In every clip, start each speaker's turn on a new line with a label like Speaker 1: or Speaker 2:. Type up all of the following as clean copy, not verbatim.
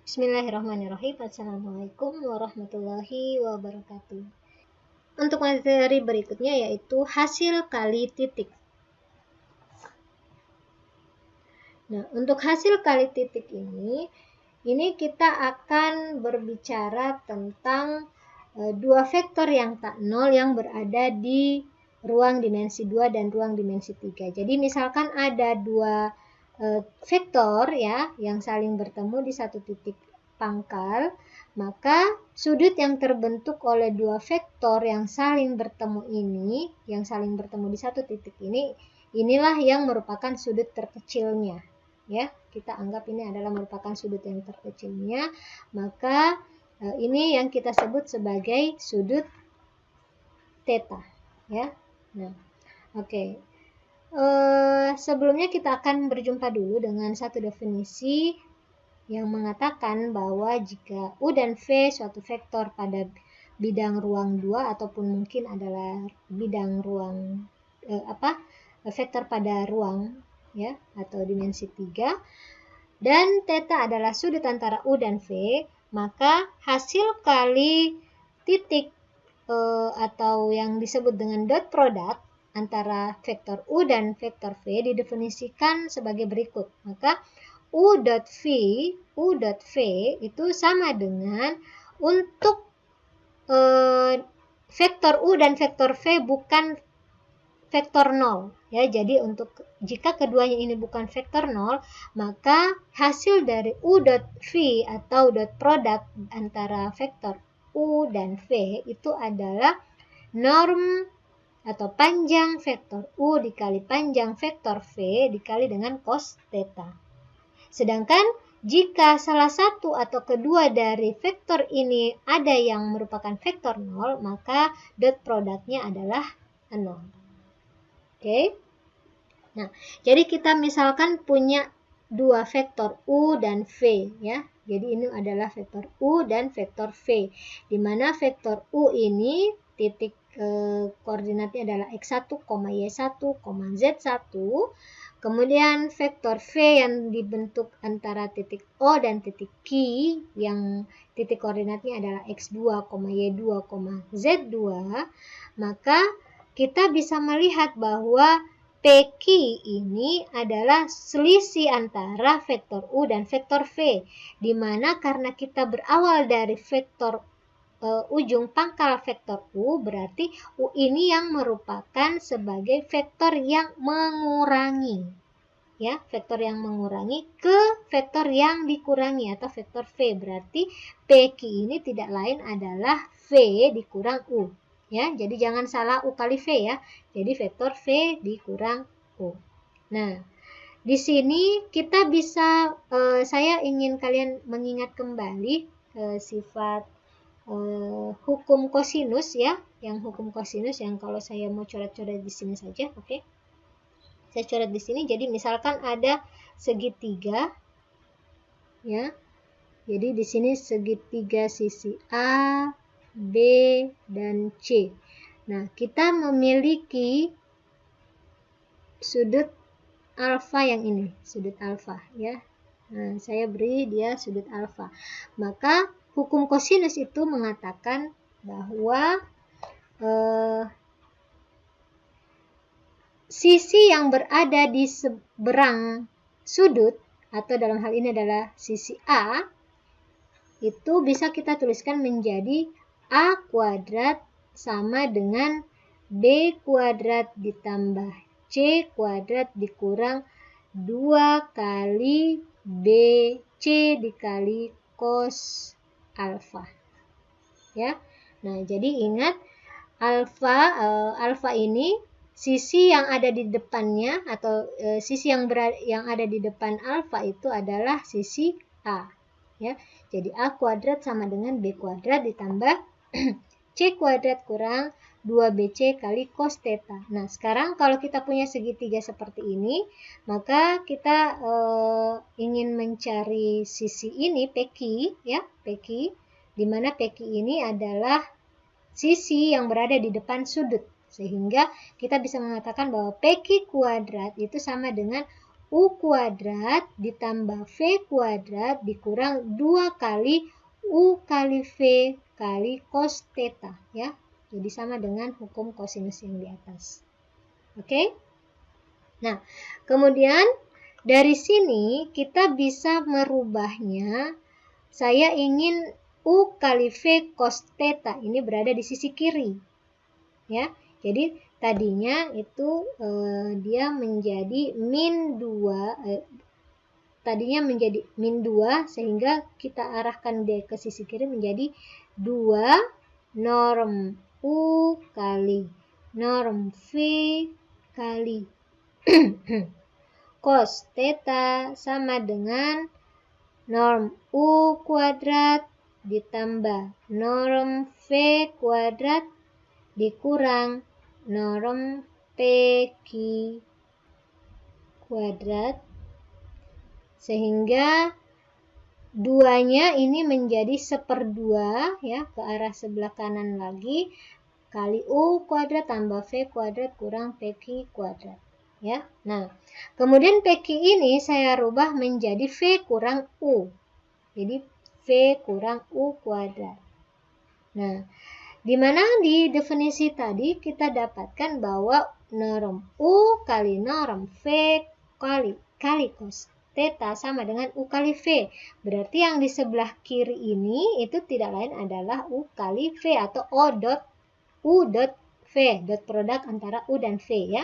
Speaker 1: Bismillahirrahmanirrahim. Assalamualaikum warahmatullahi wabarakatuh. Untuk materi berikutnya yaitu hasil kali titik. Nah, untuk hasil kali titik ini kita akan berbicara tentang dua vektor yang tak nol yang berada di ruang dimensi 2 dan ruang dimensi 3. Jadi misalkan ada dua vektor ya yang saling bertemu di satu titik pangkal, maka sudut yang terbentuk oleh dua vektor yang saling bertemu di satu titik inilah yang merupakan sudut terkecilnya. Ya, kita anggap ini adalah merupakan sudut yang terkecilnya, maka ini yang kita sebut sebagai sudut theta, ya. Nah, oke. Sebelumnya kita akan berjumpa dulu dengan satu definisi yang mengatakan bahwa jika U dan V suatu vektor pada bidang ruang 2 ataupun mungkin adalah bidang ruang vektor pada ruang ya atau dimensi 3 dan theta adalah sudut antara U dan V, maka hasil kali titik atau yang disebut dengan dot product antara vektor U dan vektor V didefinisikan sebagai berikut. Maka U dot V itu sama dengan untuk vektor U dan vektor V bukan vektor 0 ya. Jadi jika keduanya ini bukan vektor 0, maka hasil dari U dot V atau dot product antara vektor U dan V itu adalah norm atau panjang vektor U dikali panjang vektor V dikali dengan cos theta. Sedangkan jika salah satu atau kedua dari vektor ini ada yang merupakan vektor 0, maka dot produknya adalah 0. Oke. Nah, jadi kita misalkan punya dua vektor U dan V ya. Jadi ini adalah vektor U dan vektor V. Di mana vektor U ini titik koordinatnya adalah x1, y1, z1. Kemudian vektor V yang dibentuk antara titik O dan titik Q yang titik koordinatnya adalah x2, y2, z2. Maka kita bisa melihat bahwa PQ ini adalah selisih antara vektor U dan vektor V, di mana karena kita berawal dari vektor ujung pangkal vektor U, berarti U ini yang merupakan sebagai vektor yang mengurangi. Ya, vektor yang mengurangi ke vektor yang dikurangi atau vektor V. Berarti PQ ini tidak lain adalah V dikurang U. Ya, jadi jangan salah U kali V ya. Jadi vektor V dikurang U. Nah, di sini kita bisa, saya ingin kalian mengingat kembali sifat hukum kosinus ya, yang hukum kosinus yang kalau saya mau coret-coret di sini saja, oke? Saya coret di sini. Jadi misalkan ada segitiga, ya. Jadi di sini segitiga sisi A, B, dan C. Nah, kita memiliki sudut alfa yang ini, sudut alfa ya. Nah, saya beri dia sudut alfa. Maka hukum kosinus itu mengatakan bahwa sisi yang berada di seberang sudut atau dalam hal ini adalah sisi A itu bisa kita tuliskan menjadi A kuadrat sama dengan B kuadrat ditambah C kuadrat dikurang 2 kali BC dikali cos alfa. Ya. Nah, jadi ingat alfa ini sisi yang ada di depannya atau sisi yang ada di depan alfa itu adalah sisi A. Ya. Jadi A kuadrat sama dengan B kuadrat ditambah C kuadrat kurang 2BC kali cos theta. Nah, sekarang kalau kita punya segitiga seperti ini, maka kita ingin mencari sisi ini PQ ya, PQ, di mana PQ ini adalah sisi yang berada di depan sudut. Sehingga kita bisa mengatakan bahwa PQ kuadrat itu sama dengan U kuadrat ditambah V kuadrat dikurang 2 kali U kali V kali cos theta ya. Jadi sama dengan hukum kosinus yang di atas. Oke? Nah, kemudian dari sini kita bisa merubahnya. Saya ingin U kali V cos theta ini berada di sisi kiri. Ya. Jadi tadinya itu dia menjadi min 2 tadinya menjadi min 2 sehingga kita arahkan dia ke sisi kiri menjadi 2 norm U kali norm V kali cos theta sama dengan norm U kuadrat ditambah norm V kuadrat dikurang norm PQ kuadrat, sehingga duanya ini menjadi 1/2 ya, ke arah sebelah kanan lagi, kali U kuadrat tambah V kuadrat kurang PQ kuadrat ya. Nah, kemudian PQ ini saya rubah menjadi V kurang U. Jadi V kurang U kuadrat. Nah, di mana di definisi tadi kita dapatkan bahwa norm U kali norm V kali cos theta sama dengan U kali V. Berarti yang di sebelah kiri ini itu tidak lain adalah U kali V atau U dot V, dot produk antara U dan V ya.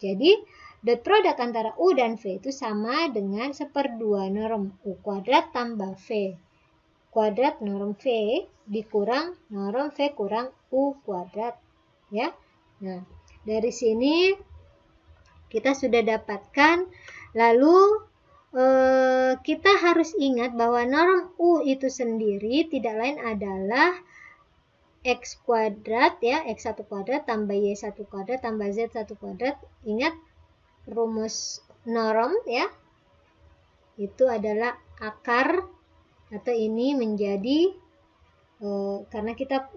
Speaker 1: Jadi dot produk antara U dan V itu sama dengan 1/2 norm U kuadrat tambah V kuadrat norm V dikurang norm V kurang U kuadrat ya. Nah, dari sini kita sudah dapatkan. Lalu kita harus ingat bahwa norm U itu sendiri tidak lain adalah X kuadrat ya, X1 kuadrat tambah Y1 kuadrat tambah Z1 kuadrat. Ingat rumus norm ya, itu adalah akar, atau ini menjadi karena kita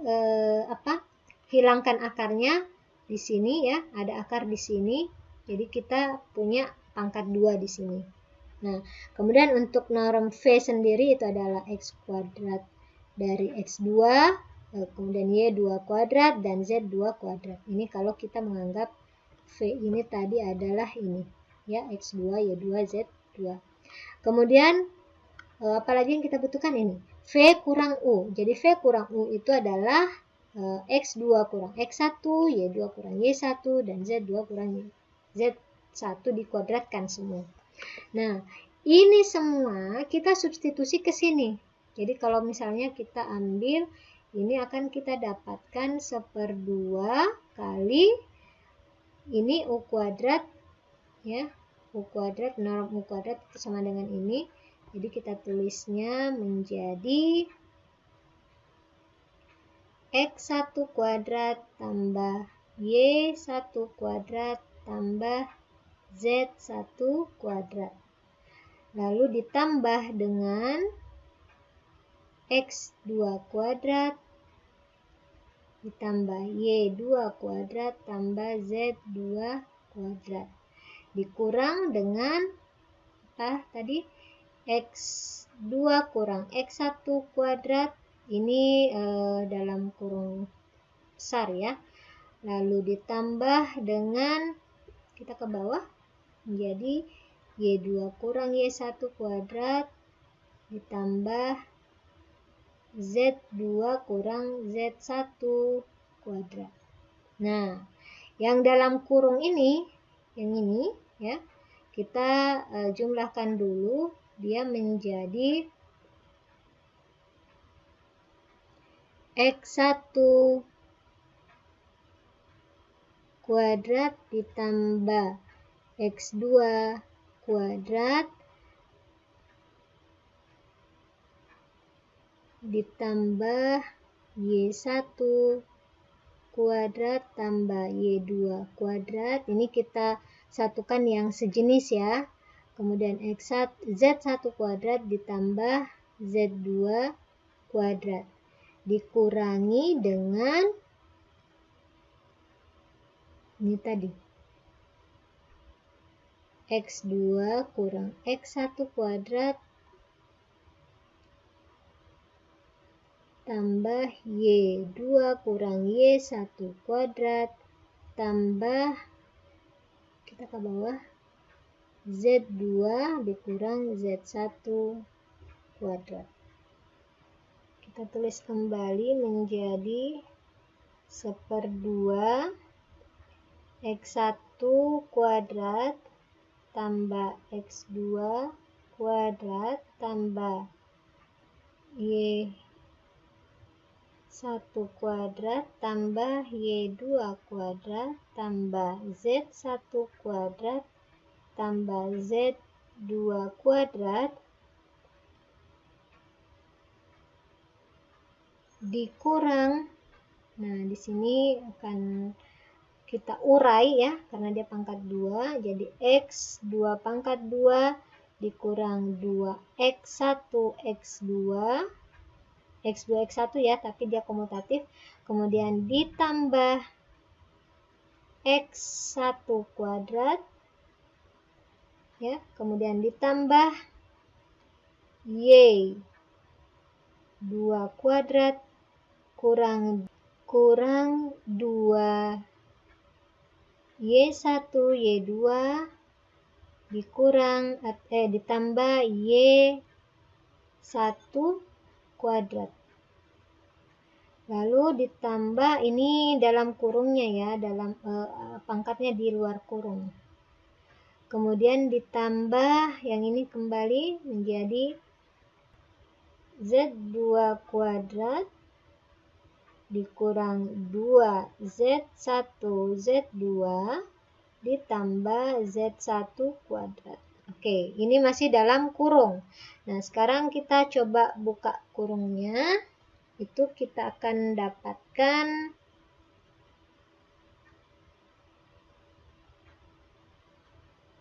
Speaker 1: hilangkan akarnya di sini ya, ada akar di sini, jadi kita punya pangkat 2 di sini. Nah, kemudian untuk norm V sendiri itu adalah X kuadrat dari X2, kemudian Y2 kuadrat dan Z2 kuadrat. Ini kalau kita menganggap V ini tadi adalah ini ya, X2, Y2, Z2. Kemudian apalagi yang kita butuhkan ini V kurang U. Jadi V kurang U itu adalah X2 kurang X1, Y2 kurang Y1, dan Z2 kurang Z1 dikuadratkan semua. Nah, ini semua kita substitusi ke sini. Jadi kalau misalnya kita ambil, ini akan kita dapatkan 1/2 kali ini U kuadrat ya. U kuadrat, norm U kuadrat itu sama dengan ini. Jadi kita tulisnya menjadi X1 kuadrat tambah Y1 kuadrat tambah Z1 kuadrat. Lalu ditambah dengan X2 kuadrat ditambah Y2 kuadrat tambah Z2 kuadrat. Dikurang dengan apa tadi? X2 kurang X1 kuadrat, ini dalam kurung besar ya. Lalu ditambah dengan, kita ke bawah, menjadi Y2 kurang Y1 kuadrat ditambah Z2 kurang Z1 kuadrat. Nah, yang dalam kurung ini, yang ini ya, kita jumlahkan dulu. Dia menjadi X1 kuadrat ditambah X2 kuadrat ditambah Y1 kuadrat tambah Y2 kuadrat. Ini kita satukan yang sejenis ya. Kemudian Z1 kuadrat ditambah Z2 kuadrat. Dikurangi dengan ini tadi. X2 kurang X1 kuadrat tambah Y2 kurang Y1 kuadrat tambah, kita ke bawah, Z2 dikurang Z1 kuadrat. Kita tulis kembali menjadi 1/2 X1 kuadrat tambah X2 kuadrat tambah Y1 kuadrat tambah Y2 kuadrat tambah Z1 kuadrat tambah Z2 kuadrat dikurang, nah di sini akan kita urai ya karena dia pangkat 2, jadi X2 pangkat 2 dikurang 2X1 X2 X2 X1 ya, tapi dia komutatif, kemudian ditambah X1 kuadrat ya, kemudian ditambah Y2 kuadrat kurang 2 Y1 Y2 dikurang ditambah Y1 kuadrat. Lalu ditambah ini dalam kurungnya ya, dalam pangkatnya di luar kurung. Kemudian ditambah yang ini kembali menjadi Z2 kuadrat dikurang 2Z1 Z2 ditambah Z1 kuadrat. Oke, ini masih dalam kurung. Nah, sekarang kita coba buka kurungnya. Itu kita akan dapatkan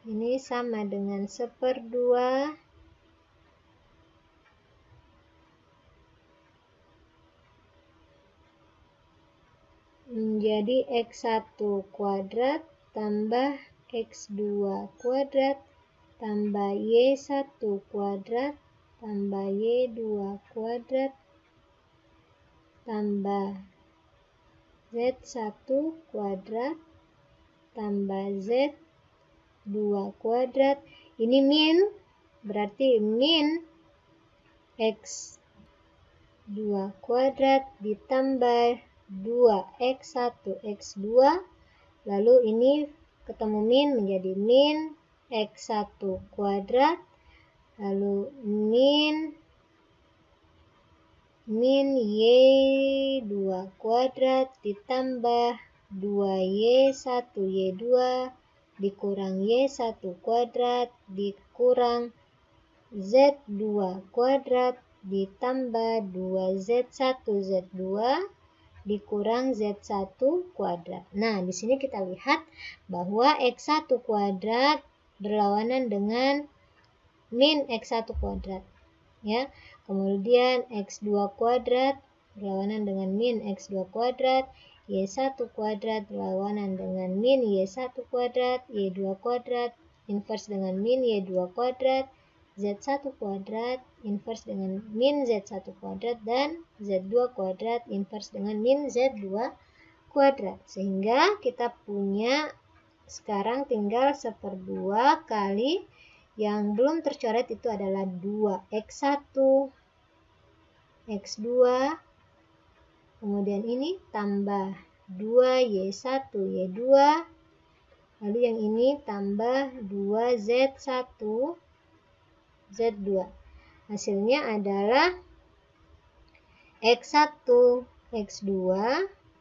Speaker 1: ini sama dengan 1/2 menjadi X1 kuadrat tambah X2 kuadrat tambah Y1 kuadrat tambah Y2 kuadrat tambah Z1 kuadrat tambah Z2 kuadrat. Ini min, berarti min X2 kuadrat ditambah 2X1 X2, lalu ini ketemu min menjadi min X1 kuadrat, lalu min Y2 kuadrat ditambah 2Y1 Y2 dikurang Y1 kuadrat dikurang Z2 kuadrat ditambah 2Z1 Z2 dikurang Z1 kuadrat. Nah, di sini kita lihat bahwa X1 kuadrat berlawanan dengan min X1 kuadrat. Ya, kemudian X2 kuadrat berlawanan dengan min X2 kuadrat, Y1 kuadrat berlawanan dengan min Y1 kuadrat, Y2 kuadrat inverse dengan min Y2 kuadrat, Z1 kuadrat inverse dengan min Z1 kuadrat, dan Z2 kuadrat inverse dengan min Z2 kuadrat. Sehingga kita punya sekarang tinggal 1/2 kali yang belum tercoret itu adalah 2X1 X2, kemudian ini tambah 2Y1 Y2, lalu yang ini tambah 2Z1 Z2. Hasilnya adalah X1 X2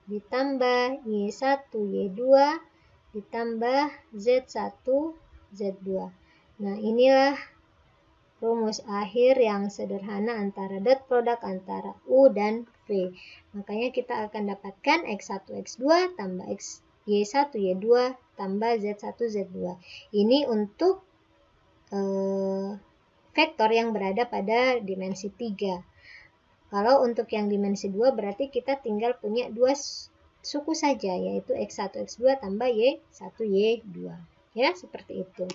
Speaker 1: ditambah Y1 Y2 ditambah Z1 Z2. Nah, inilah rumus akhir yang sederhana antara dot produk antara U dan V. Makanya kita akan dapatkan X1 X2 tambah Y1 Y2 tambah Z1 Z2. Ini untuk vektor yang berada pada dimensi 3. Kalau untuk yang dimensi 2 berarti kita tinggal punya dua suku saja, yaitu X1 X2 tambah Y1 Y2. Ya, seperti itu.